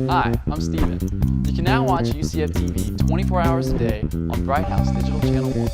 Hi, I'm Steven. You can now watch UCF TV 24 hours a day on Bright House Digital Channel 1.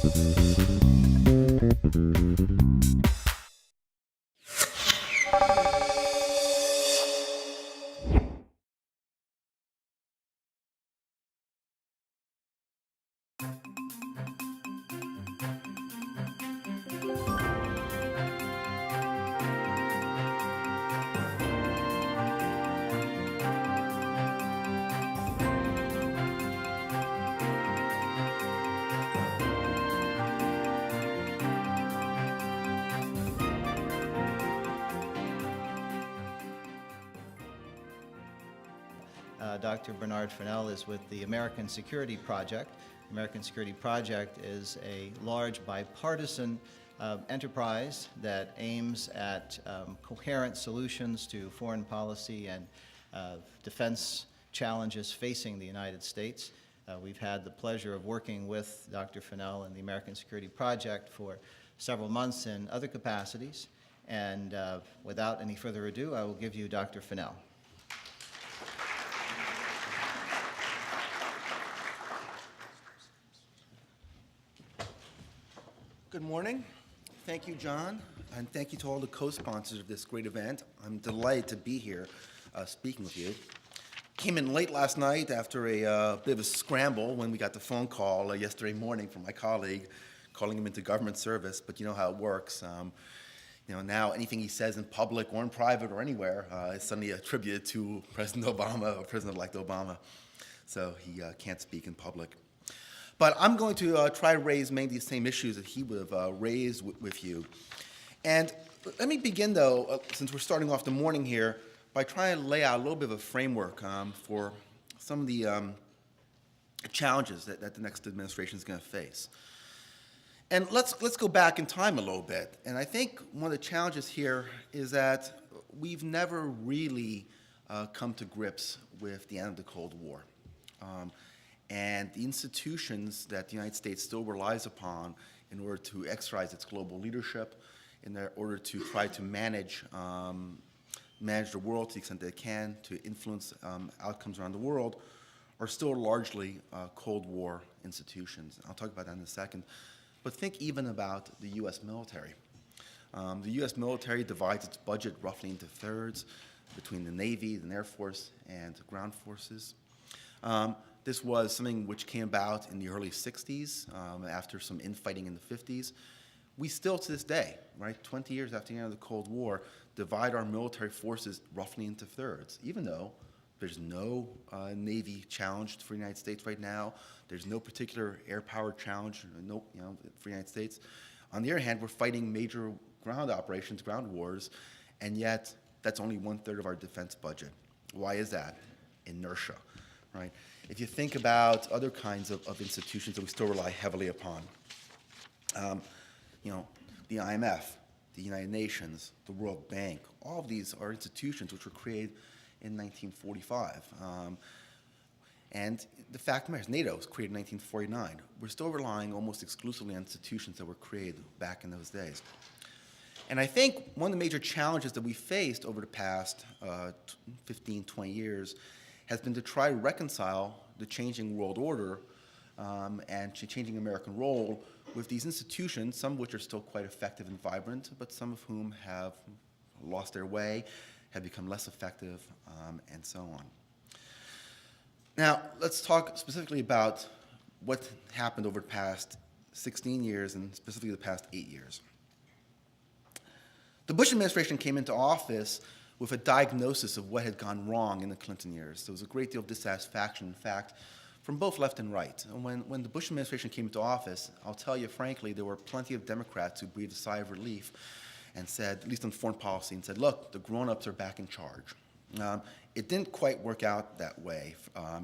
Dr. Bernard Finel is with the American Security Project. The American Security Project is a large bipartisan enterprise that aims at coherent solutions to foreign policy and defense challenges facing the United States. We've had the pleasure of working with Dr. Finel and the American Security Project for several months in other capacities. And without any further ado, I will give you Dr. Finel. Good morning. Thank you, John, and thank you to all the co-sponsors of this great event. I'm delighted to be here speaking with you. Came in late last night after a bit of a scramble when we got the phone call yesterday morning from my colleague calling him into government service, but you know how it works. Now anything he says in public or in private or anywhere is suddenly attributed to President Obama or President-elect Obama, so he can't speak in public. But I'm going to try to raise many of the same issues that he would have raised with you. And let me begin, though, since we're starting off the morning here, by trying to lay out a little bit of a framework for some of the challenges that the next administration is going to face. And let's go back in time a little bit. And I think one of the challenges here is that we've never really come to grips with the end of the Cold War. And the institutions that the United States still relies upon in order to exercise its global leadership, in order to try to manage the world to the extent they can, to influence outcomes around the world, are still largely Cold War institutions. I'll talk about that in a second. But think even about the U.S. military. The U.S. military divides its budget roughly into thirds between the Navy, the Air Force, and the ground forces. This was something which came about in the early 60s after some infighting in the 50s. We still, to this day, right, 20 years after the end of the Cold War, divide our military forces roughly into thirds, even though there's no Navy challenge for the United States right now. There's no particular air power challenge for the United States. On the other hand, we're fighting major ground operations, ground wars, and yet that's only 1/3 of our defense budget. Why is that? Inertia, right? If you think about other kinds of institutions that we still rely heavily upon, the IMF, the United Nations, the World Bank, all of these are institutions which were created in 1945. And the fact of the matter is, NATO was created in 1949. We're still relying almost exclusively on institutions that were created back in those days. And I think one of the major challenges that we faced over the past 15, 20 years has been to try to reconcile the changing world order and changing American role with these institutions, some of which are still quite effective and vibrant, but some of whom have lost their way, have become less effective, and so on. Now, let's talk specifically about what happened over the past 16 years and specifically the past 8 years. The Bush administration came into office with a diagnosis of what had gone wrong in the Clinton years. There was a great deal of dissatisfaction, in fact, from both left and right. And when the Bush administration came into office, I'll tell you frankly, there were plenty of Democrats who breathed a sigh of relief and said, at least on foreign policy, and said, look, the grown-ups are back in charge. It didn't quite work out that way,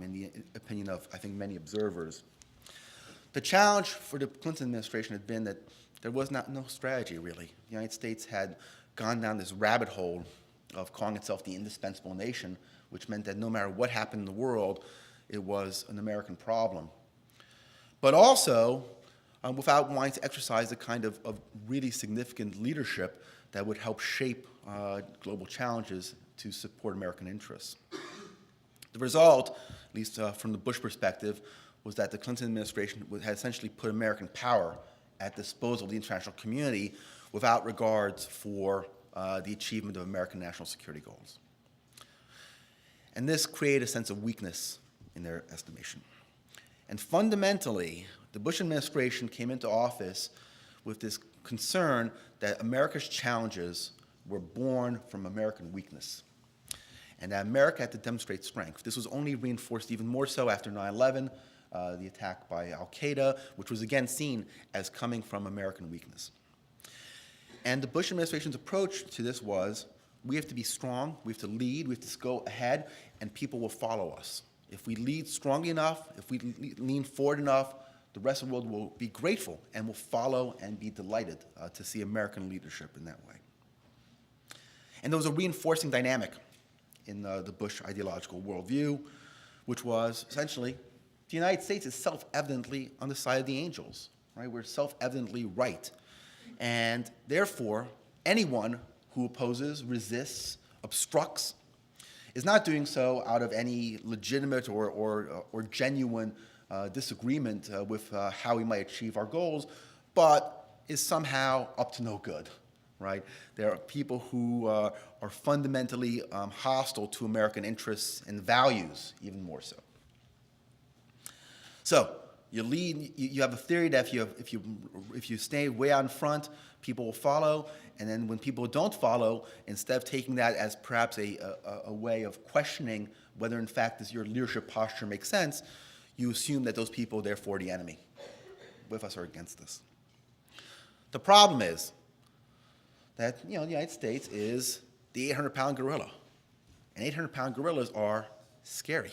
in the opinion of, I think, many observers. The challenge for the Clinton administration had been that there was no strategy, really. The United States had gone down this rabbit hole of calling itself the indispensable nation, which meant that no matter what happened in the world, it was an American problem. But also, without wanting to exercise the kind of really significant leadership that would help shape global challenges to support American interests. The result, at least from the Bush perspective, was that the Clinton administration had essentially put American power at the disposal of the international community without regards for the achievement of American national security goals. And this created a sense of weakness in their estimation. And fundamentally, the Bush administration came into office with this concern that America's challenges were born from American weakness, and that America had to demonstrate strength. This was only reinforced even more so after 9/11, the attack by al-Qaeda, which was again seen as coming from American weakness. And the Bush administration's approach to this was, we have to be strong, we have to lead, we have to go ahead, and people will follow us. If we lead strongly enough, if we lean forward enough, the rest of the world will be grateful and will follow and be delighted to see American leadership in that way. And there was a reinforcing dynamic in the Bush ideological worldview, which was essentially, the United States is self-evidently on the side of the angels, right? We're self-evidently right. And therefore, anyone who opposes, resists, obstructs, is not doing so out of any legitimate or genuine disagreement with how we might achieve our goals, but is somehow up to no good, right? There are people who are fundamentally hostile to American interests and values, even more so. So you have a theory that if you stay way out in front, people will follow, and then when people don't follow, instead of taking that as perhaps a way of questioning whether in fact your leadership posture makes sense, you assume that those people are therefore the enemy, with us or against us. The problem is that the United States is the 800-pound gorilla, and 800-pound gorillas are scary.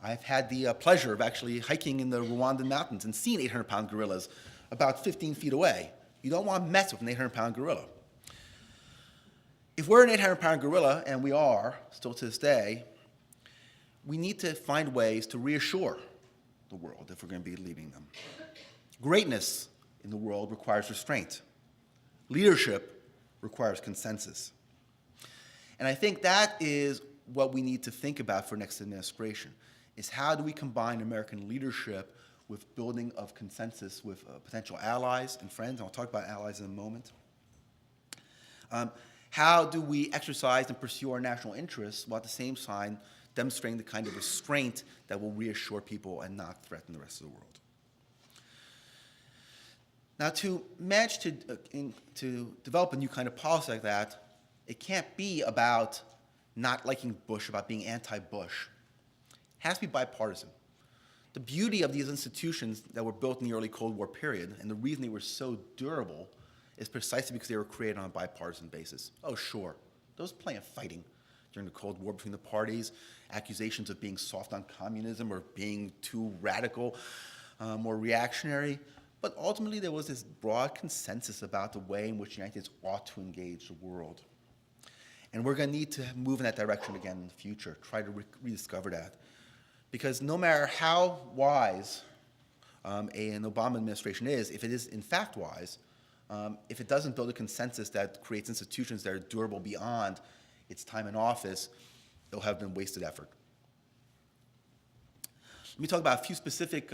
I've had the pleasure of actually hiking in the Rwandan mountains and seeing 800-pound gorillas about 15 feet away. You don't want to mess with an 800-pound gorilla. If we're an 800-pound gorilla, and we are, still to this day, we need to find ways to reassure the world if we're going to be leading them. Greatness in the world requires restraint. Leadership requires consensus. And I think that is what we need to think about for next administration, is how do we combine American leadership with building of consensus with potential allies and friends, and I'll talk about allies in a moment. How do we exercise and pursue our national interests while at the same time demonstrating the kind of restraint that will reassure people and not threaten the rest of the world? Now, to manage to develop a new kind of policy like that, it can't be about not liking Bush, about being anti-Bush. It has to be bipartisan. The beauty of these institutions that were built in the early Cold War period, and the reason they were so durable, is precisely because they were created on a bipartisan basis. Oh, sure, there was plenty of fighting during the Cold War between the parties, accusations of being soft on communism or being too radical or reactionary, but ultimately there was this broad consensus about the way in which the United States ought to engage the world. And we're going to need to move in that direction again in the future, try to rediscover that. Because no matter how wise an Obama administration is, if it is in fact wise, if it doesn't build a consensus that creates institutions that are durable beyond its time in office, it'll have been wasted effort. Let me talk about a few specific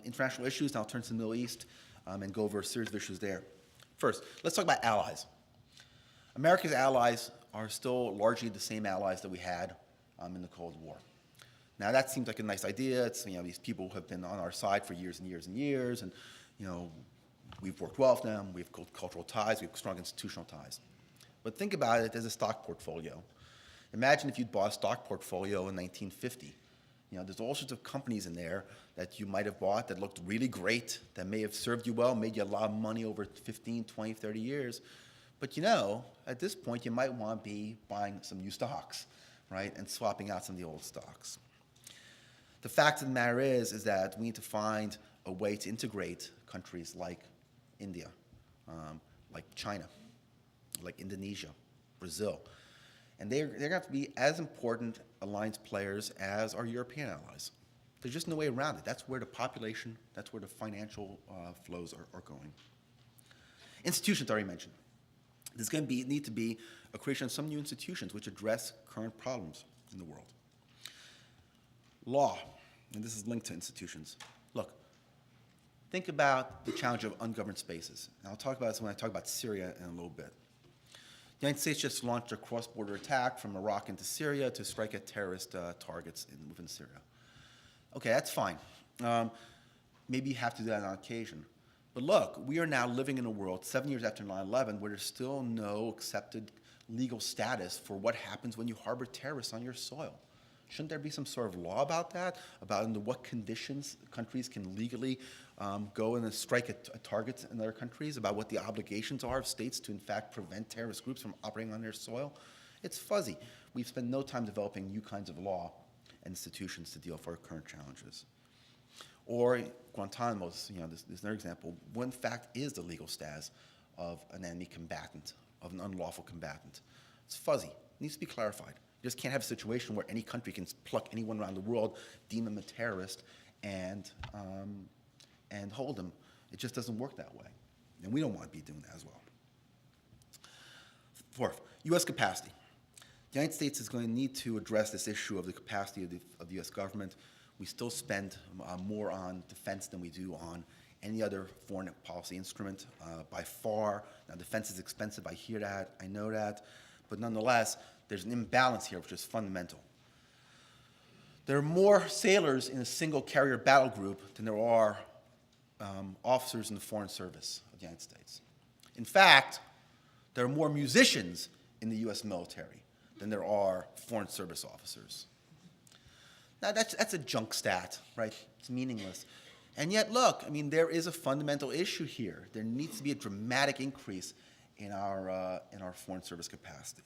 international issues, and I'll turn to the Middle East and go over a series of issues there. First, let's talk about allies. America's allies are still largely the same allies that we had in the Cold War. Now that seems like a nice idea. It's, these people have been on our side for years and years and years, and we've worked well with them. We have cultural ties. We have strong institutional ties. But think about it as a stock portfolio. Imagine if you'd bought a stock portfolio in 1950. There's all sorts of companies in there that you might have bought that looked really great, that may have served you well, made you a lot of money over 15, 20, 30 years. But at this point, you might want to be buying some new stocks, right, and swapping out some of the old stocks. The fact of the matter is that we need to find a way to integrate countries like India, like China, like Indonesia, Brazil. And they're going to have to be as important alliance players as our European allies. There's just no way around it. That's where the population, that's where the financial flows are going. Institutions, already mentioned. There's going to need to be a creation of some new institutions which address current problems in the world. Law, and this is linked to institutions. Look, think about the challenge of ungoverned spaces. And I'll talk about this when I talk about Syria in a little bit. The United States just launched a cross-border attack from Iraq into Syria to strike at terrorist targets within Syria. Okay, that's fine. Maybe you have to do that on occasion. But look, we are now living in a world 7 years after 9/11 where there's still no accepted legal status for what happens when you harbor terrorists on your soil. Shouldn't there be some sort of law about that, about under what conditions countries can legally go and strike at targets in other countries, about what the obligations are of states to, in fact, prevent terrorist groups from operating on their soil? It's fuzzy. We've spent no time developing new kinds of law and institutions to deal with our current challenges. Or Guantanamo, there's another example. What, in fact, is the legal status of an enemy combatant, of an unlawful combatant? It's fuzzy. It needs to be clarified. You just can't have a situation where any country can pluck anyone around the world, deem him a terrorist, and hold him. It just doesn't work that way. And we don't want to be doing that as well. Fourth, U.S. capacity. The United States is going to need to address this issue of the capacity of the U.S. government. We still spend more on defense than we do on any other foreign policy instrument by far. Now, defense is expensive. I hear that. I know that. But nonetheless, there's an imbalance here which is fundamental. There are more sailors in a single carrier battle group than there are officers in the Foreign Service of the United States. In fact, there are more musicians in the U.S. military than there are Foreign Service officers. Now, that's a junk stat, right? It's meaningless. And yet, look, I mean, there is a fundamental issue here. There needs to be a dramatic increase in our Foreign Service capacity.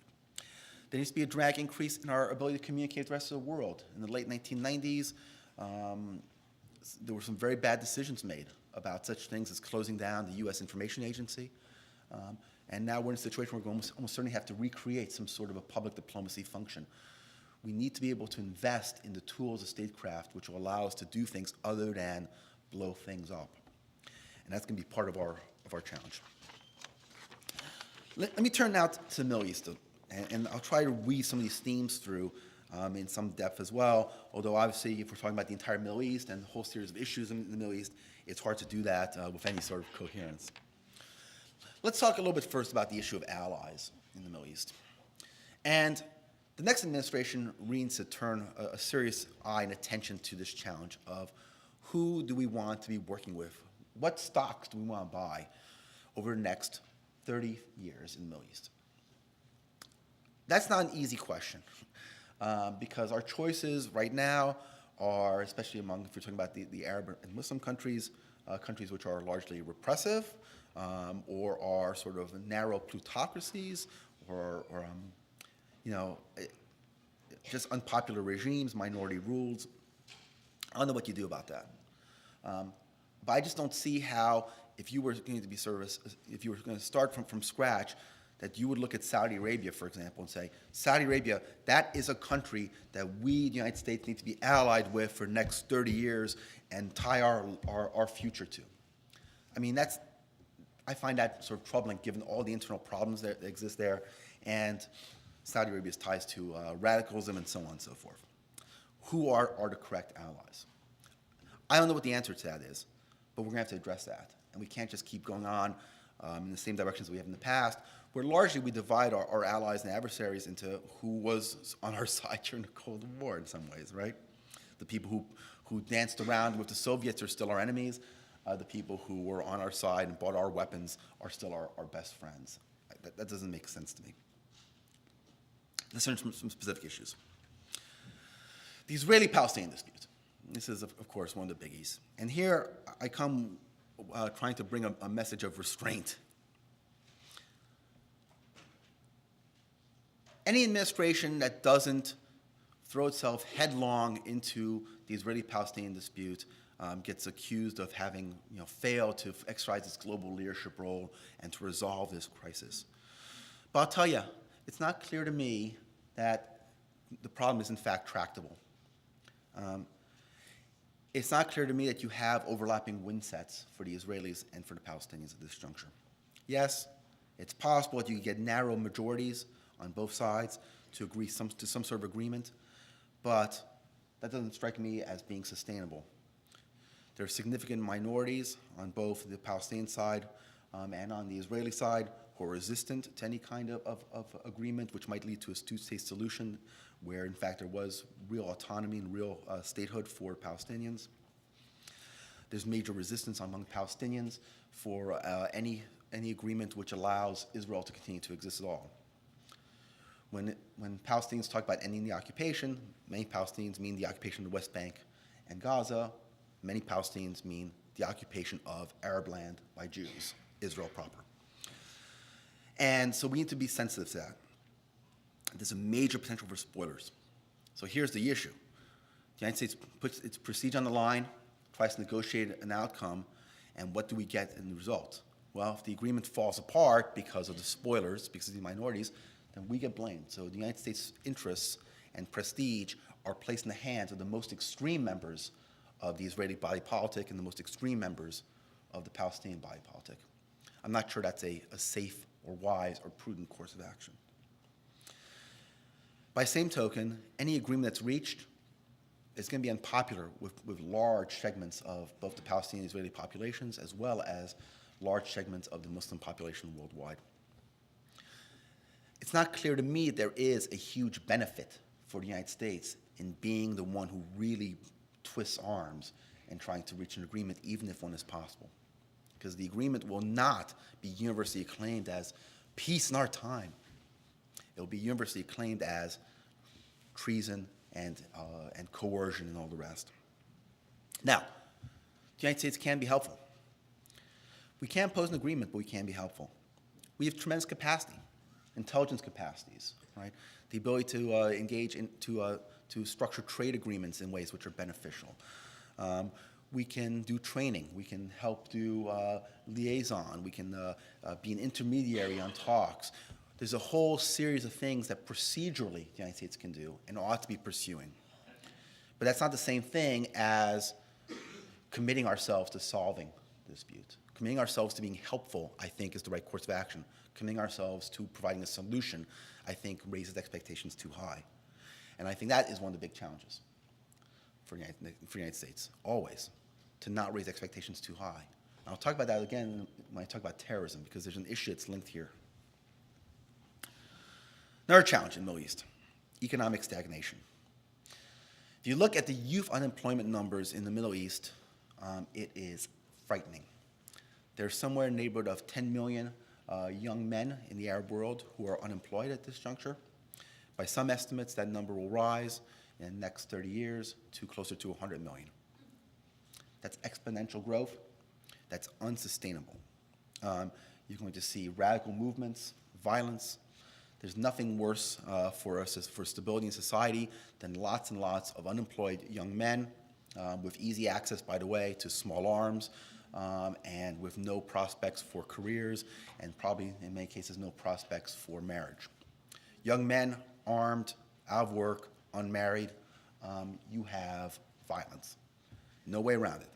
There needs to be a dramatic increase in our ability to communicate with the rest of the world. In the late 1990s, there were some very bad decisions made about such things as closing down the U.S. Information Agency. And now we're in a situation where we almost certainly have to recreate some sort of a public diplomacy function. We need to be able to invest in the tools of statecraft which will allow us to do things other than blow things up. And that's going to be part of our challenge. Let me turn now to the Middle East, and I'll try to weave some of these themes through in some depth as well, although obviously if we're talking about the entire Middle East and a whole series of issues in the Middle East, it's hard to do that with any sort of coherence. Let's talk a little bit first about the issue of allies in the Middle East. And the next administration needs to turn a serious eye and attention to this challenge of who do we want to be working with? What stocks do we want to buy over the next 30 years in the Middle East? That's not an easy question because our choices right now are, especially among, if we're talking about the Arab and Muslim countries, countries which are largely repressive or are sort of narrow plutocracies or just unpopular regimes, minority rules. I don't know what you do about that. But I just don't see how, if you were going to be if you were going to start from scratch, that you would look at Saudi Arabia, for example, and say, Saudi Arabia, that is a country that we, the United States, need to be allied with for the next 30 years and tie our future to. I mean, I find that sort of troubling given all the internal problems that exist there and Saudi Arabia's ties to radicalism and so on and so forth. Who are the correct allies? I don't know what the answer to that is, but we're going to have to address that. And we can't just keep going on in the same directions we have in the past, where largely we divide our allies and adversaries into who was on our side during the Cold War in some ways, right? The people who danced around with the Soviets are still our enemies. The people who were on our side and bought our weapons are still our best friends. That doesn't make sense to me. Let's turn to some specific issues. The Israeli-Palestinian dispute. This is, of course, one of the biggies. And here I come trying to bring a message of restraint. Any administration that doesn't throw itself headlong into the Israeli-Palestinian dispute gets accused of having failed to exercise its global leadership role and to resolve this crisis. But I'll tell you, it's not clear to me that the problem is in fact tractable. It's not clear to me that you have overlapping win sets for the Israelis and for the Palestinians at this juncture. Yes, it's possible that you can get narrow majorities on both sides to agree to some sort of agreement, but that doesn't strike me as being sustainable. There are significant minorities on both the Palestinian side and on the Israeli side who are resistant to any kind of agreement which might lead to a two-state solution where, in fact, there was real autonomy and real statehood for Palestinians. There's major resistance among Palestinians for any agreement which allows Israel to continue to exist at all. When Palestinians talk about ending the occupation, many Palestinians mean the occupation of the West Bank and Gaza. Many Palestinians mean the occupation of Arab land by Jews, Israel proper. And so we need to be sensitive to that. There's a major potential for spoilers. So here's the issue. The United States puts its prestige on the line, tries to negotiate an outcome, and what do we get in the result? Well, if the agreement falls apart because of the spoilers, because of the minorities, then we get blamed. So the United States' interests and prestige are placed in the hands of the most extreme members of the Israeli body politic and the most extreme members of the Palestinian body politic. I'm not sure that's a safe or wise or prudent course of action. By same token, any agreement that's reached is going to be unpopular with large segments of both the Palestinian and Israeli populations as well as large segments of the Muslim population worldwide. It's not clear to me there is a huge benefit for the United States in being the one who really twists arms and trying to reach an agreement, even if one is possible. Because the agreement will not be universally acclaimed as peace in our time. It will be universally acclaimed as treason and coercion and all the rest. Now, the United States can be helpful. We can't pose an agreement, but we can be helpful. We have tremendous capacity, intelligence capacities, right? The ability to engage in, to structure trade agreements in ways which are beneficial. We can do training. We can help do liaison. We can be an intermediary on talks. There's a whole series of things that procedurally the United States can do and ought to be pursuing. But that's not the same thing as committing ourselves to solving the dispute. Committing ourselves to being helpful, I think, is the right course of action. Committing ourselves to providing a solution, I think, raises expectations too high. And I think that is one of the big challenges for the United States, always, to not raise expectations too high. And I'll talk about that again when I talk about terrorism, because there's an issue that's linked here. Another challenge in the Middle East, economic stagnation. If you look at the youth unemployment numbers in the Middle East, it is frightening. There's somewhere in the neighborhood of 10 million young men in the Arab world who are unemployed at this juncture. By some estimates, that number will rise in the next 30 years to closer to 100 million. That's exponential growth. That's unsustainable. You're going to see radical movements, violence. There's nothing worse for us for stability in society than lots and lots of unemployed young men with easy access, by the way, to small arms and with no prospects for careers and probably, in many cases, no prospects for marriage. Young men, armed, out of work, unmarried, you have violence. No way around it.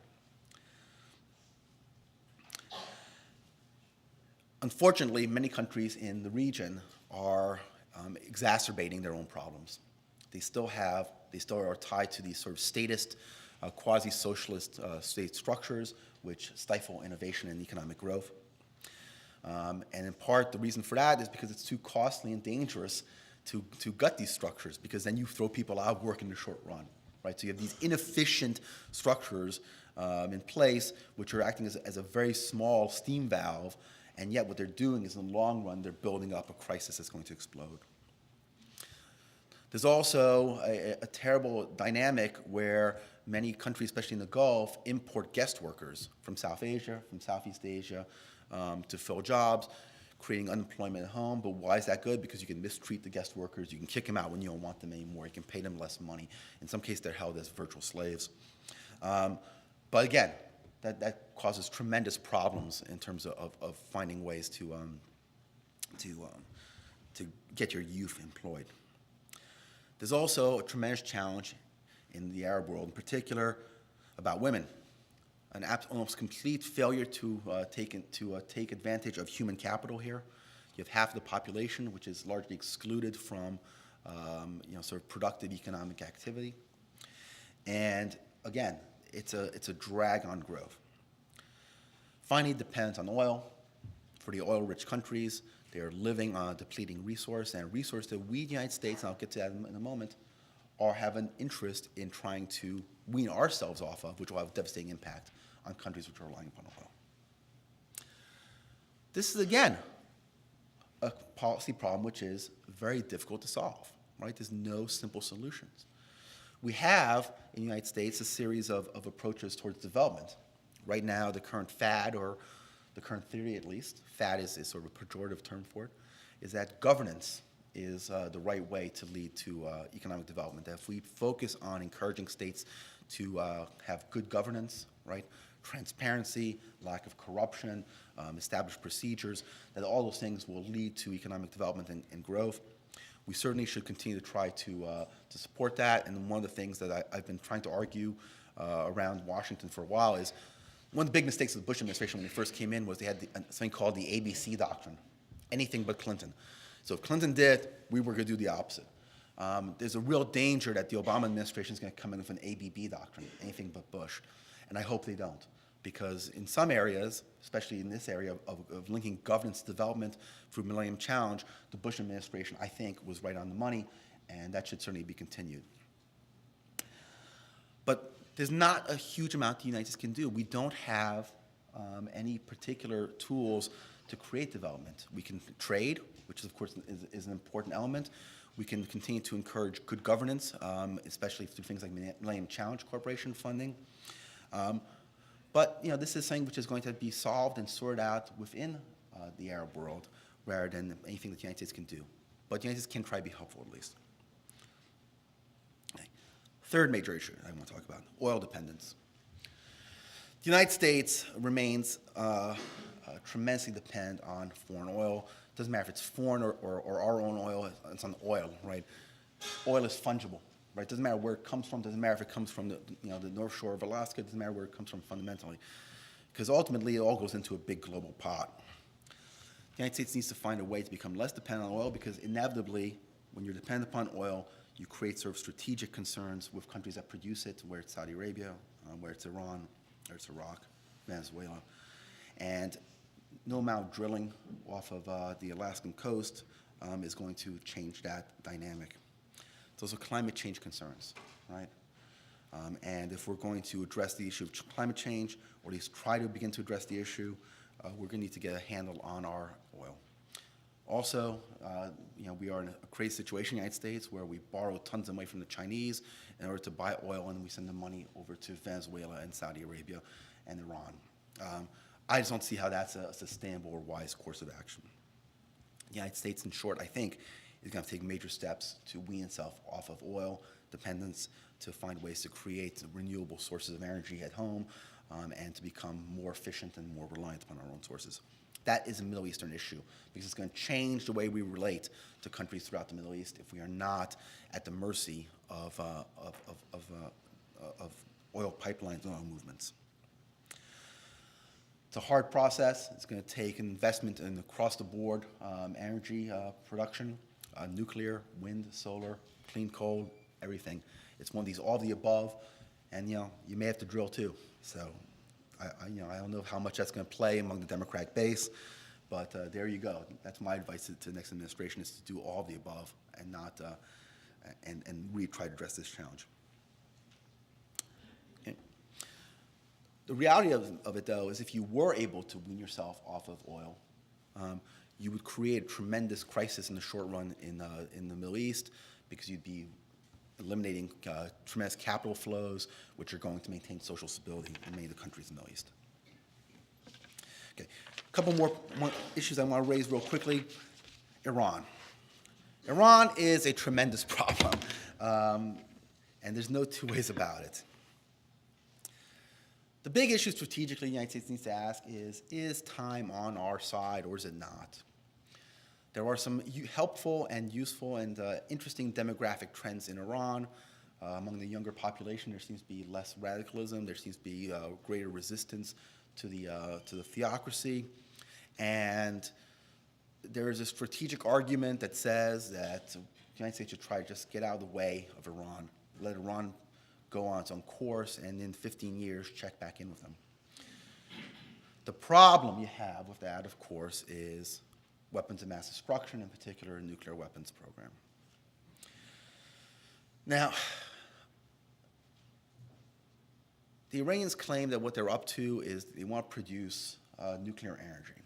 Unfortunately, many countries in the region are exacerbating their own problems. They still are tied to these sort of statist, quasi-socialist state structures which stifle innovation and economic growth. And in part, the reason for that is because it's too costly and dangerous to gut these structures, because then you throw people out of work in the short run, right? So you have these inefficient structures in place which are acting as a very small steam valve, and yet what they're doing is in the long run, they're building up a crisis that's going to explode. There's also a terrible dynamic where many countries, especially in the Gulf, import guest workers from South Asia, from Southeast Asia, to fill jobs, creating unemployment at home. But why is that good? Because you can mistreat the guest workers. You can kick them out when you don't want them anymore. You can pay them less money. In some cases, they're held as virtual slaves. But again, that causes tremendous problems in terms of finding ways to get your youth employed. There's also a tremendous challenge in the Arab world, in particular, about women. An almost complete failure to take advantage of human capital here. You have half of the population, which is largely excluded from sort of productive economic activity. And again, it's a drag on growth. Finally, it depends on oil. For the oil-rich countries, they are living on a depleting resource, and a resource that we, the United States, and I'll get to that in a moment, have an interest in trying to wean ourselves off of, which will have a devastating impact on countries which are relying upon oil. This is, again, a policy problem which is very difficult to solve, right? There's no simple solutions. We have, in the United States, a series of approaches towards development. Right now, the current fad, or the current theory at least, fad is sort of a pejorative term for it, is that governance is the right way to lead to economic development. That if we focus on encouraging states to have good governance, right, transparency, lack of corruption, established procedures, that all those things will lead to economic development and growth. We certainly should continue to try to support that. And one of the things that I've been trying to argue around Washington for a while is one of the big mistakes of the Bush administration when they first came in was they had something called the ABC doctrine, anything but Clinton. So if Clinton did, we were going to do the opposite. There's a real danger that the Obama administration is going to come in with an ABB doctrine, anything but Bush. And I hope they don't, because in some areas, especially in this area of linking governance to development through Millennium Challenge, the Bush administration, I think, was right on the money, and that should certainly be continued. But there's not a huge amount the United States can do. We don't have any particular tools to create development. We can trade, which of course is an important element. We can continue to encourage good governance, especially through things like Millennium Challenge Corporation funding. But this is something which is going to be solved and sorted out within the Arab world rather than anything that the United States can do. But the United States can try to be helpful at least. Okay. Third major issue I want to talk about, oil dependence. The United States remains tremendously dependent on foreign oil. Doesn't matter if it's foreign or our own oil, it's on oil, right? Oil is fungible, right? Doesn't matter where it comes from, doesn't matter if it comes from the North Shore of Alaska, doesn't matter where it comes from fundamentally. Because ultimately it all goes into a big global pot. The United States needs to find a way to become less dependent on oil because inevitably, when you're dependent upon oil, you create sort of strategic concerns with countries that produce it, where it's Saudi Arabia, where it's Iran, where it's Iraq, Venezuela. And no amount of drilling off of the Alaskan coast is going to change that dynamic. Those are climate change concerns, right? And if we're going to address the issue of climate change, or at least try to begin to address the issue, we're going to need to get a handle on our oil. Also, we are in a crazy situation in the United States where we borrow tons of money from the Chinese in order to buy oil, and we send the money over to Venezuela and Saudi Arabia and Iran. I just don't see how that's a sustainable or wise course of action. The United States, in short, I think, is going to take major steps to wean itself off of oil dependence, to find ways to create renewable sources of energy at home, and to become more efficient and more reliant upon our own sources. That is a Middle Eastern issue because it's going to change the way we relate to countries throughout the Middle East if we are not at the mercy of oil pipelines and oil movements. It's a hard process. It's going to take investment in across-the-board energy production, nuclear, wind, solar, clean coal, everything. It's one of these all of the above, and you may have to drill too. So I don't know how much that's going to play among the Democratic base, but there you go. That's my advice to the next administration, is to do all of the above and not and really try to address this challenge. Okay. The reality of it, though, is if you were able to wean yourself off of oil, you would create a tremendous crisis in the short run in the Middle East, because you'd be eliminating tremendous capital flows, which are going to maintain social stability in many of the countries in the Middle East. Okay, a couple more issues I want to raise real quickly. Iran. Iran is a tremendous problem, and there's no two ways about it. The big issue strategically the United States needs to ask is time on our side or is it not? There are some helpful and useful and interesting demographic trends in Iran. Among the younger population, there seems to be less radicalism. There seems to be greater resistance to the theocracy. And there is a strategic argument that says that the United States should try to just get out of the way of Iran, let Iran go on its own course, and in 15 years, check back in with them. The problem you have with that, of course, is weapons of mass destruction, in particular, a nuclear weapons program. Now, the Iranians claim that what they're up to is they want to produce nuclear energy.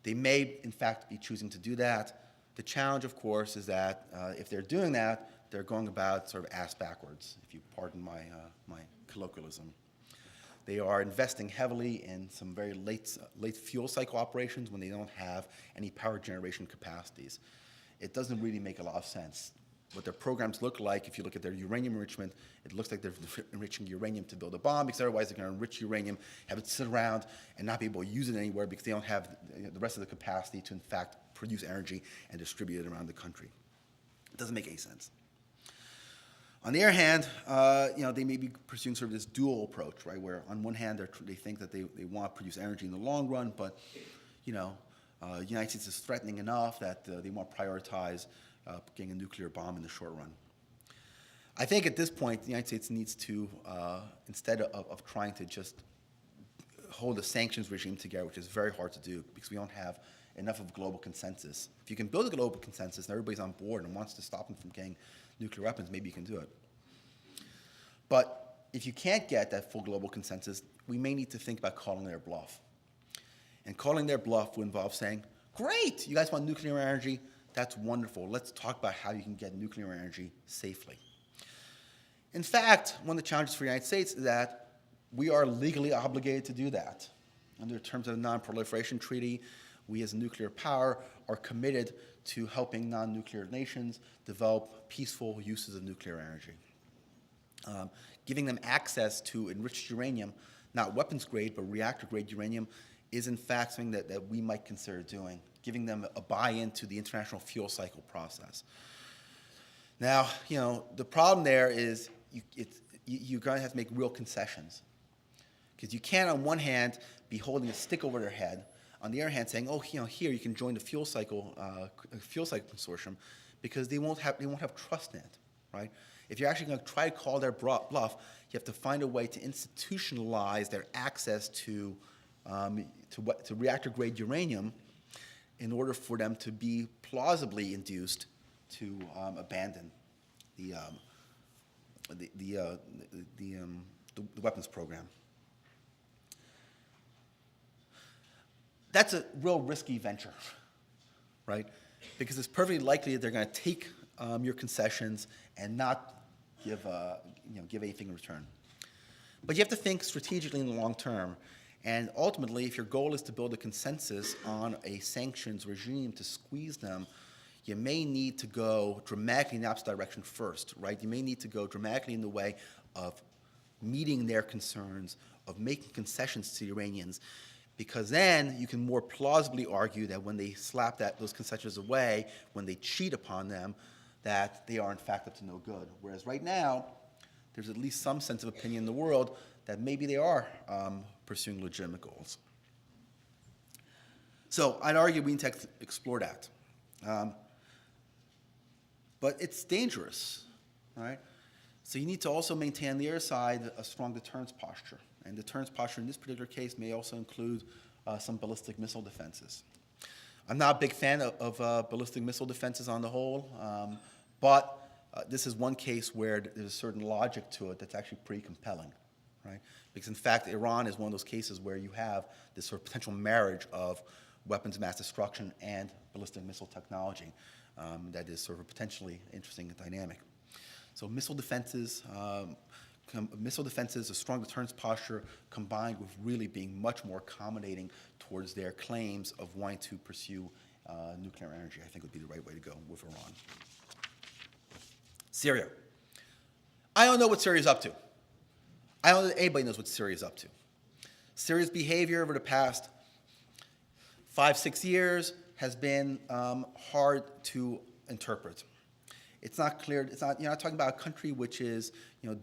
They may, in fact, be choosing to do that. The challenge, of course, is that if they're doing that, they're going about sort of ass backwards, if you pardon my colloquialism. They are investing heavily in some very late fuel cycle operations when they don't have any power generation capacities. It doesn't really make a lot of sense. What their programs look like, if you look at their uranium enrichment, it looks like they're enriching uranium to build a bomb, because otherwise they're going to enrich uranium, have it sit around, and not be able to use it anywhere because they don't have the rest of the capacity to, in fact, produce energy and distribute it around the country. It doesn't make any sense. On the other hand, they may be pursuing sort of this dual approach, right, where on one hand they think that they want to produce energy in the long run, but the United States is threatening enough that they want to prioritize getting a nuclear bomb in the short run. I think at this point the United States needs to, instead of trying to just hold a sanctions regime together, which is very hard to do because we don't have enough of a global consensus. If you can build a global consensus and everybody's on board and wants to stop them from getting nuclear weapons, maybe you can do it. But if you can't get that full global consensus, we may need to think about calling their bluff. And calling their bluff would involve saying, great, you guys want nuclear energy? That's wonderful. Let's talk about how you can get nuclear energy safely. In fact, one of the challenges for the United States is that we are legally obligated to do that. Under the terms of the Non-Proliferation Treaty, we as a nuclear power are committed to helping non-nuclear nations develop peaceful uses of nuclear energy. Giving them access to enriched uranium, not weapons grade, but reactor grade uranium, is in fact something that we might consider doing, giving them a buy-in to the international fuel cycle process. Now, the problem there is you're going to have to make real concessions. Because you can't, on one hand, be holding a stick over their head, on the other hand, saying, oh, here you can join the fuel cycle consortium, because they won't have trust in it, right? If you're actually going to try to call their bluff, you have to find a way to institutionalize their access to reactor-grade uranium in order for them to be plausibly induced to abandon the weapons program. That's a real risky venture, right? Because it's perfectly likely that they're going to take your concessions and not give anything in return. But you have to think strategically in the long term. And ultimately, if your goal is to build a consensus on a sanctions regime to squeeze them, you may need to go dramatically in the opposite direction first, right? You may need to go dramatically in the way of meeting their concerns, of making concessions to the Iranians, because then you can more plausibly argue that when they slap those concessions away, when they cheat upon them, that they are in fact up to no good. Whereas right now, there's at least some sense of opinion in the world that maybe they are pursuing legitimate goals. So I'd argue we need to explore that. But it's dangerous, right? So you need to also maintain on the other side a strong deterrence posture. And deterrence posture in this particular case may also include some ballistic missile defenses. I'm not a big fan of ballistic missile defenses on the whole, but this is one case where there's a certain logic to it that's actually pretty compelling, right? Because in fact, Iran is one of those cases where you have this sort of potential marriage of weapons of mass destruction and ballistic missile technology that is sort of a potentially interesting dynamic. So missile defenses, a strong deterrence posture combined with really being much more accommodating towards their claims of wanting to pursue nuclear energy, I think would be the right way to go with Iran. Syria. I don't know what Syria's up to. I don't know that anybody knows what Syria's up to. Syria's behavior over the past 5-6 years has been hard to interpret. It's not clear. You're not talking about a country which is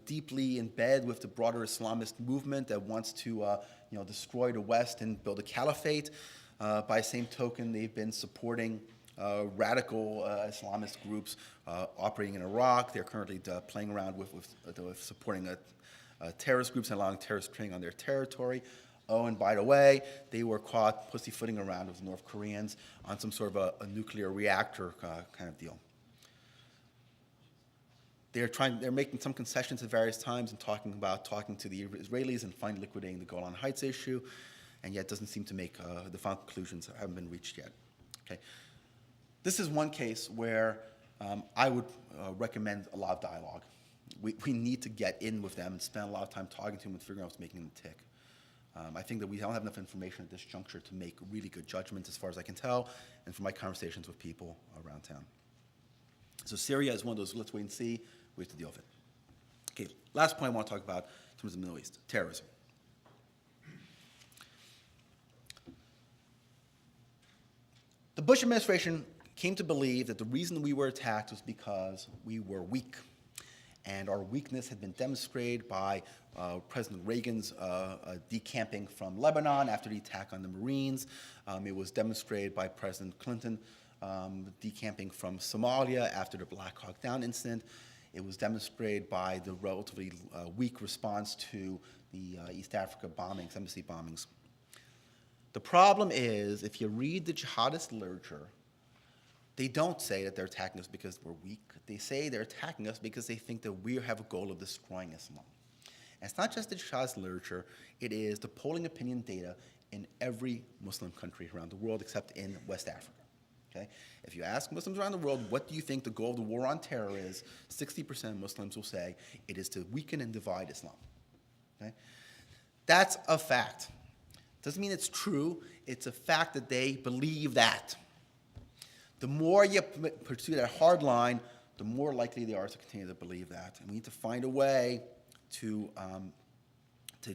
deeply in bed with the broader Islamist movement that wants to destroy the West and build a caliphate. By the same token, they've been supporting radical Islamist groups operating in Iraq. They're currently playing around with supporting terrorist groups and allowing terrorist training on their territory. Oh, and by the way, they were caught pussyfooting around with North Koreans on some sort of a nuclear reactor kind of deal. They're making some concessions at various times and talking to the Israelis and finally liquidating the Golan Heights issue, and yet doesn't seem to make the final conclusions haven't been reached yet. Okay, this is one case where I would recommend a lot of dialogue. We need to get in with them and spend a lot of time talking to them and figuring out what's making them tick. I think that we don't have enough information at this juncture to make really good judgments as far as I can tell, and from my conversations with people around town. So Syria is one of those let's wait and see, we have to deal with it. Okay, last point I want to talk about in terms of the Middle East, terrorism. The Bush administration came to believe that the reason we were attacked was because we were weak. And our weakness had been demonstrated by President Reagan's decamping from Lebanon after the attack on the Marines. It was demonstrated by President Clinton decamping from Somalia after the Black Hawk Down incident. It was demonstrated by the relatively weak response to the East Africa bombings, embassy bombings. The problem is, if you read the jihadist literature, they don't say that they're attacking us because we're weak. They say they're attacking us because they think that we have a goal of destroying Islam. And it's not just the jihadist literature, it is the polling opinion data in every Muslim country around the world except in West Africa. Okay? If you ask Muslims around the world, what do you think the goal of the war on terror is, 60% of Muslims will say it is to weaken and divide Islam. Okay? That's a fact. Doesn't mean it's true, it's a fact that they believe that. The more you pursue that hard line, the more likely they are to continue to believe that. And we need to find a way to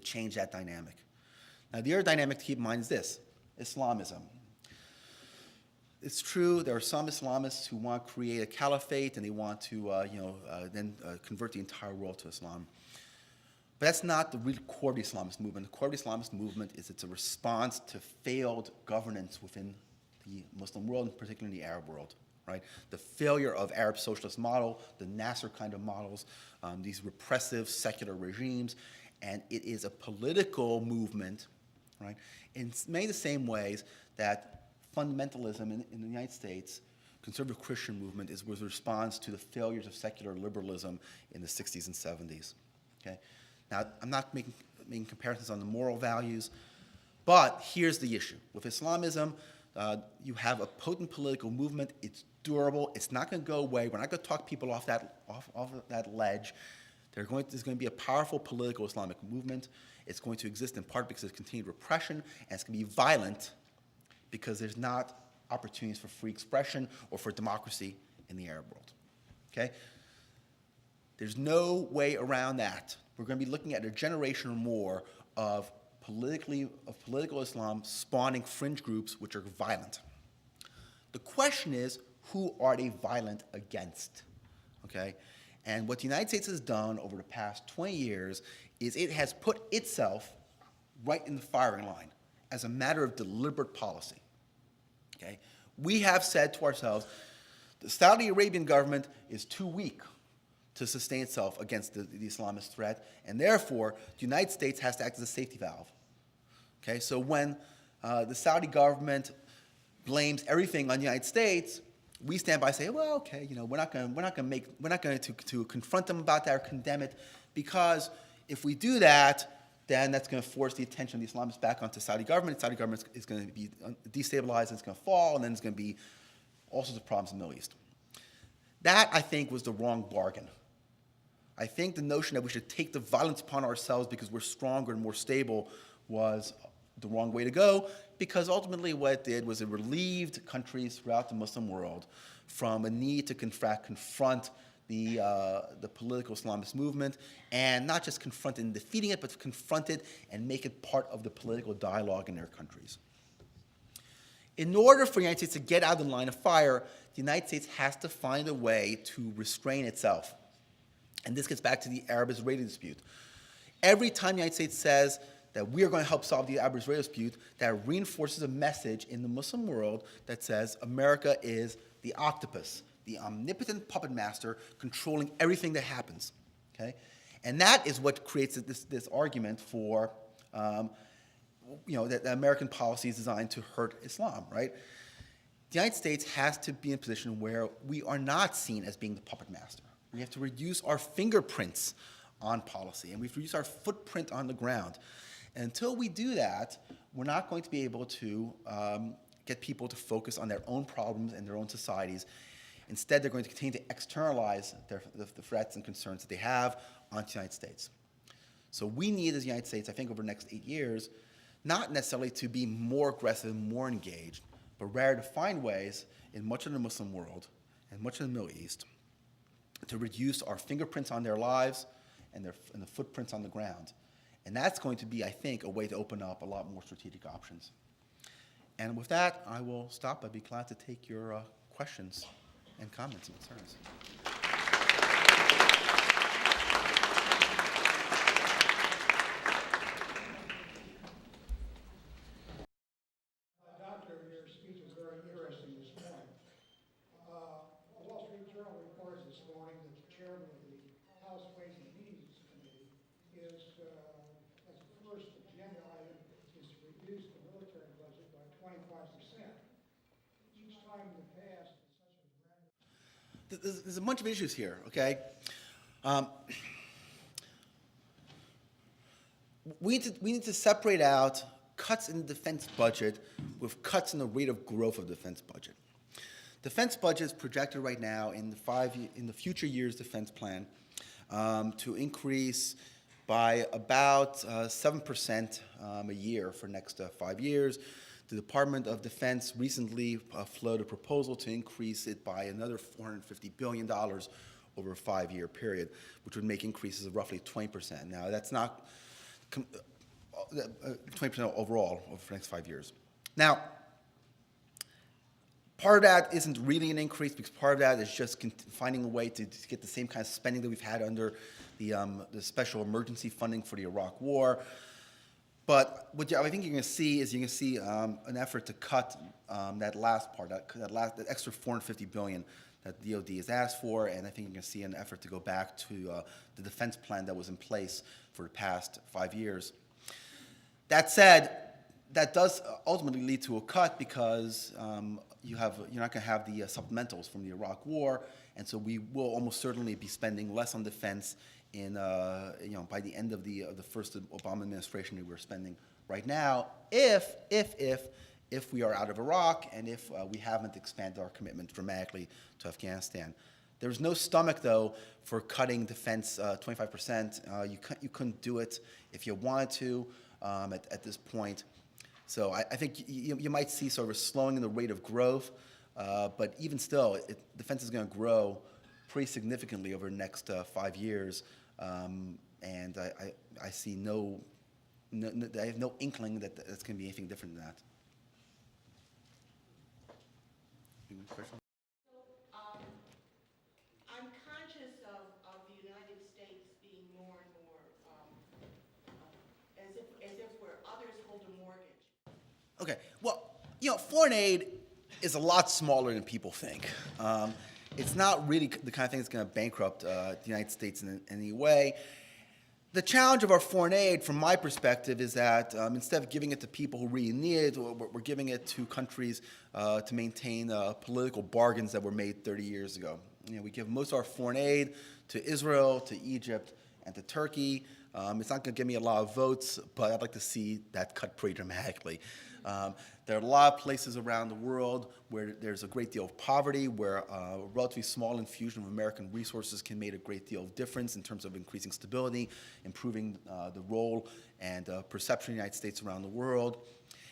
change that dynamic. Now, the other dynamic to keep in mind is this, Islamism. It's true, there are some Islamists who want to create a caliphate and they want to then convert the entire world to Islam. But that's not the real core of the Islamist movement. The core of the Islamist movement is it's a response to failed governance within the Muslim world, and particularly in the Arab world, right? The failure of Arab socialist model, the Nasser kind of models, these repressive secular regimes, and it is a political movement, right? In many of the same ways that fundamentalism in the United States, conservative Christian movement was a response to the failures of secular liberalism in the 60s and 70s, okay? Now, I'm not making comparisons on the moral values, but here's the issue. With Islamism, you have a potent political movement. It's durable. It's not going to go away. We're not going to talk people off that ledge. There's going to be a powerful political Islamic movement. It's going to exist in part because of continued repression, and it's going to be violent because there's not opportunities for free expression or for democracy in the Arab world. Okay? There's no way around that. We're going to be looking at a generation or more of political Islam spawning fringe groups which are violent. The question is, who are they violent against? Okay? And what the United States has done over the past 20 years is it has put itself right in the firing line as a matter of deliberate policy. Okay? We have said to ourselves, the Saudi Arabian government is too weak to sustain itself against the Islamist threat, and therefore, the United States has to act as a safety valve. Okay, so when the Saudi government blames everything on the United States, we stand by and say, well, okay, we're not going to confront them about that or condemn it, because if we do that, then that's going to force the attention of the Islamists back onto the Saudi government. The Saudi government is going to be destabilized, and it's going to fall, and then there's going to be all sorts of problems in the Middle East. That, I think, was the wrong bargain. I think the notion that we should take the violence upon ourselves because we're stronger and more stable was the wrong way to go, because ultimately what it did was it relieved countries throughout the Muslim world from a need to confront the political Islamist movement, and not just confront it and defeating it, but to confront it and make it part of the political dialogue in their countries. In order for the United States to get out of the line of fire, the United States has to find a way to restrain itself. And this gets back to the Arab-Israeli dispute. Every time the United States says that we are going to help solve the Arab-Israeli dispute that reinforces a message in the Muslim world that says America is the octopus, the omnipotent puppet master controlling everything that happens. Okay? And that is what creates this argument for that the American policy is designed to hurt Islam, right? The United States has to be in a position where we are not seen as being the puppet master. We have to reduce our fingerprints on policy, and we have to reduce our footprint on the ground. And until we do that, we're not going to be able to get people to focus on their own problems and their own societies. Instead, they're going to continue to externalize the threats and concerns that they have onto the United States. So we need, as the United States, I think over the next 8 years, not necessarily to be more aggressive, more engaged, but rather to find ways in much of the Muslim world and much of the Middle East to reduce our fingerprints on their lives and the footprints on the ground. And that's going to be, I think, a way to open up a lot more strategic options. And with that, I will stop. I'd be glad to take your questions and comments and concerns. Doctor, your speech was very interesting this morning. The Wall Street Journal reports this morning that the chairman of the House Ways and Means Committee is, as the first agenda item, is to reduce the military budget by 25%. Each time in the past, There's a bunch of issues here, okay? We need to separate out cuts in the defense budget with cuts in the rate of growth of the defense budget. Defense budget is projected right now in the future years defense plan to increase by about 7% a year for next 5 years. The Department of Defense recently floated a proposal to increase it by another $450 billion over a 5-year period, which would make increases of roughly 20%. Now, that's not 20% overall over the next 5 years. Now, part of that isn't really an increase because part of that is just finding a way to get the same kind of spending that we've had under the special emergency funding for the Iraq War. But what I think you're going to see is an effort to cut that last part, that extra $450 billion that the DoD has asked for, and I think you're going to see an effort to go back to the defense plan that was in place for the past 5 years. That said, that does ultimately lead to a cut because you're not going to have the supplementals from the Iraq War, and so we will almost certainly be spending less on defense by the end of the first Obama administration that we're spending right now, if we are out of Iraq and if we haven't expanded our commitment dramatically to Afghanistan. There's no stomach, though, for cutting defense 25%. You couldn't do it if you wanted to at this point. So I think you might see sort of a slowing in the rate of growth, but even still, defense is going to grow pretty significantly over the next 5 years, and I see I have no inkling that it's going to be anything different than that. Question? I'm conscious of the United States being more and more as if where others hold a mortgage. Okay, well, foreign aid is a lot smaller than people think. It's not really the kind of thing that's going to bankrupt the United States in any way. The challenge of our foreign aid, from my perspective, is that instead of giving it to people who really need it, we're giving it to countries to maintain political bargains that were made 30 years ago. We give most of our foreign aid to Israel, to Egypt, and to Turkey. It's not going to give me a lot of votes, but I'd like to see that cut pretty dramatically. There are a lot of places around the world where there's a great deal of poverty, where a relatively small infusion of American resources can make a great deal of difference in terms of increasing stability, improving the role and perception of the United States around the world.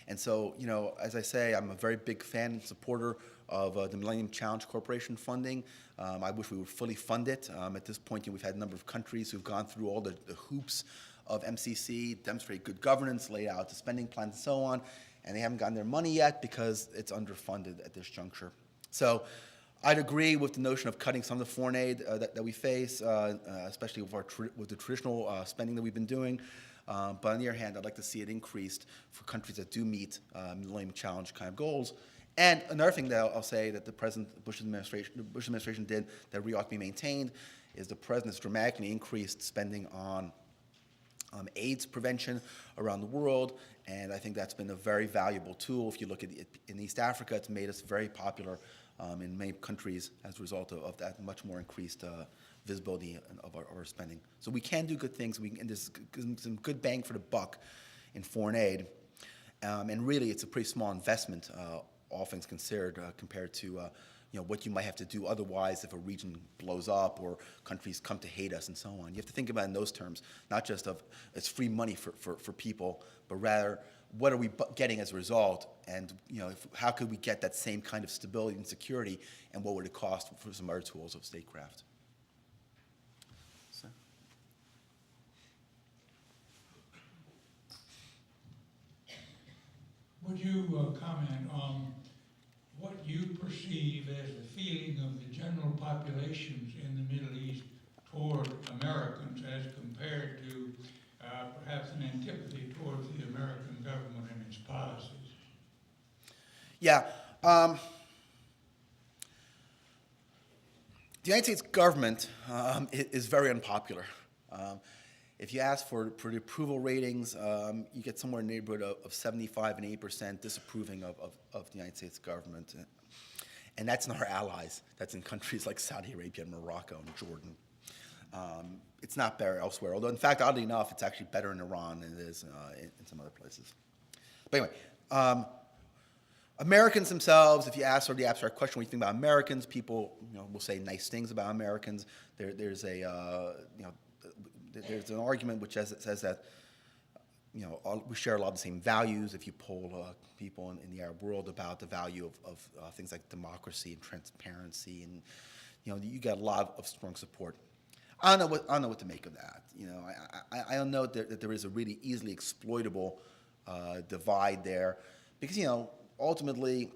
And so, as I say, I'm a very big fan and supporter of the Millennium Challenge Corporation funding. I wish we would fully fund it. At this point, we've had a number of countries who've gone through all the hoops of MCC, demonstrate good governance, lay out the spending plan, and so on, and they haven't gotten their money yet because it's underfunded at this juncture. So I'd agree with the notion of cutting some of the foreign aid that we face, especially with the traditional spending that we've been doing. But on the other hand, I'd like to see it increased for countries that do meet Millennium Challenge kind of goals. And another thing that I'll say that the Bush administration did that really ought to be maintained is the president has dramatically increased spending on AIDS prevention around the world, and I think that's been a very valuable tool. If you look at it in East Africa, it's made us very popular in many countries as a result of that much more increased visibility of our spending. So we can do good things, and there's some good bang for the buck in foreign aid, and really it's a pretty small investment, all things considered, compared to what you might have to do otherwise if a region blows up or countries come to hate us and so on. You have to think about it in those terms, not just of it's free money for people, but rather what are we getting as a result, and how could we get that same kind of stability and security, and what would it cost for some other tools of statecraft. So. Would you comment on what you perceive as the feeling of the general populations in the Middle East toward Americans as compared to perhaps an antipathy towards the American government and its policies? Yeah. The United States government is very unpopular. If you ask for the approval ratings, you get somewhere in the neighborhood of 75 and 80% disapproving of the United States government. And that's not our allies. That's in countries like Saudi Arabia and Morocco and Jordan. It's not better elsewhere, although in fact, oddly enough, it's actually better in Iran than it is in some other places. But anyway, Americans themselves, if you ask sort of the abstract question, what do you think about Americans, people will say nice things about Americans. There's an argument which says that we share a lot of the same values. If you poll people in the Arab world about the value of things like democracy and transparency, and you get a lot of strong support. I don't know what to make of that. I don't know that there is a really easily exploitable divide there, because ultimately,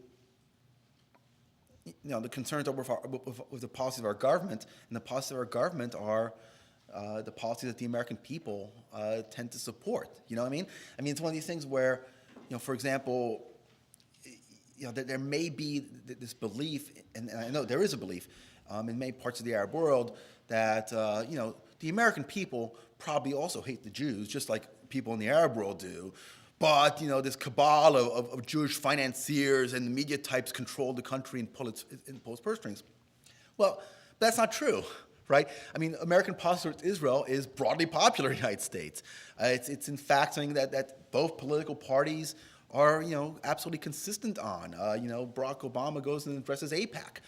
the concerns are with the policies of our government, and the policies of our government are the policies that the American people tend to support. You know what I mean? I mean, it's one of these things where, for example, there may be this belief, and I know there is a belief in many parts of the Arab world that, the American people probably also hate the Jews, just like people in the Arab world do. But, this cabal of Jewish financiers and the media types control the country and pull its purse strings. Well, that's not true. Right? I mean, American policy towards Israel is broadly popular in the United States. It's in fact something that both political parties are, absolutely consistent on. Barack Obama goes and addresses AIPAC.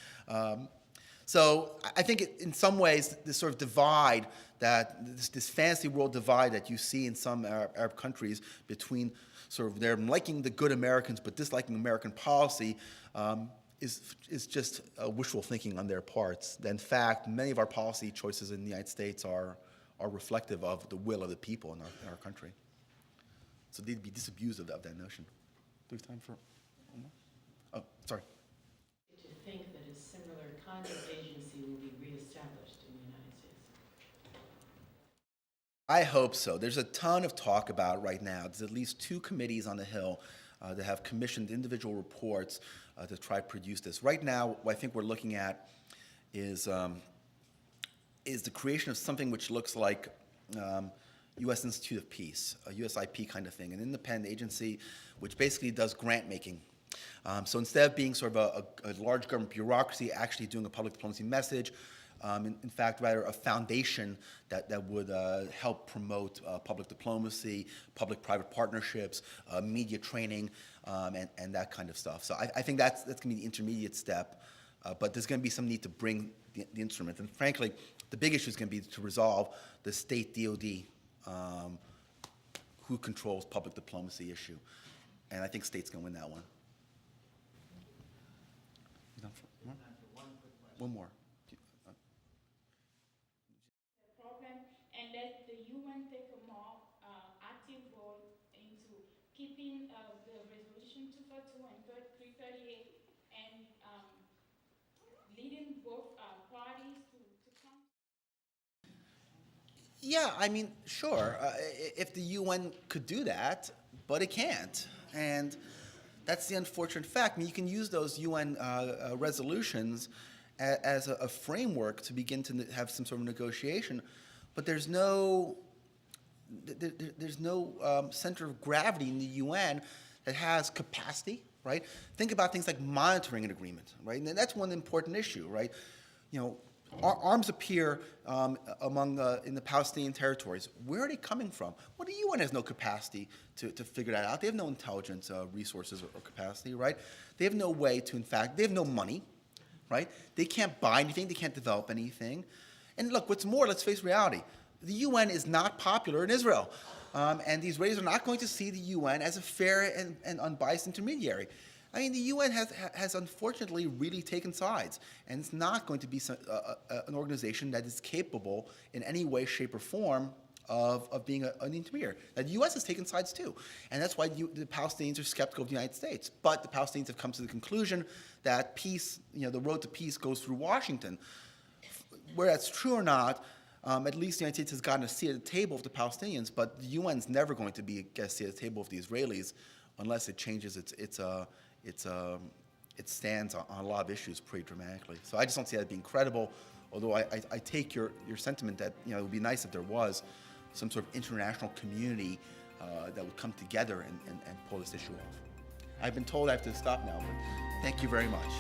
So I think in some ways, this sort of divide, this fantasy world divide that you see in some Arab countries between sort of them liking the good Americans but disliking American policy, is just wishful thinking on their parts. In fact, many of our policy choices in the United States are reflective of the will of the people in our country. So they'd be disabused of that notion. Do we have time for one more? Oh, sorry. To think that a similar kind of agency will be reestablished in the United States? I hope so. There's a ton of talk about it right now. There's at least 2 committees on the Hill that have commissioned individual reports to try to produce this. Right now, what I think we're looking at is the creation of something which looks like U.S. Institute of Peace, a USIP kind of thing, an independent agency which basically does grant making. So instead of being sort of a large government bureaucracy actually doing a public diplomacy message, in fact, rather a foundation that would help promote public diplomacy, public-private partnerships, media training, and that kind of stuff. So I think that's going to be the intermediate step, but there's going to be some need to bring the instrument. And frankly, the big issue is going to be to resolve the state DOD, who controls public diplomacy issue. And I think state's going to win that one. One more. Problem, and that the UN take a more active role into keeping the resolution 242 and 338 and leading Yeah, I mean, sure, if the UN could do that, but it can't. And that's the unfortunate fact. I mean, you can use those UN resolutions as a framework to begin to have some sort of negotiation, but there's no center of gravity in the UN that has capacity, right? Think about things like monitoring an agreement, right? And that's one important issue, right? You know, arms appear in the Palestinian territories. Where are they coming from? Well, the UN has no capacity to figure that out. They have no intelligence resources or capacity, right? They have no way to, in fact, they have no money, right? They can't buy anything. They can't develop anything. And look, what's more, let's face reality. The UN is not popular in Israel. And the Israelis are not going to see the UN as a fair and unbiased intermediary. I mean, the UN has unfortunately really taken sides, and it's not going to be an organization that is capable in any way, shape, or form of being an intermediary. Now, the U.S. has taken sides too, and that's why the Palestinians are skeptical of the United States. But the Palestinians have come to the conclusion that peace, the road to peace goes through Washington. Whether that's true or not, at least the United States has gotten a seat at the table of the Palestinians, but the UN's never going to get a seat at the table of the Israelis unless it changes its stance on a lot of issues pretty dramatically. So I just don't see that being credible, although I take your sentiment that it would be nice if there was some sort of international community that would come together and pull this issue off. I've been told I have to stop now, but thank you very much.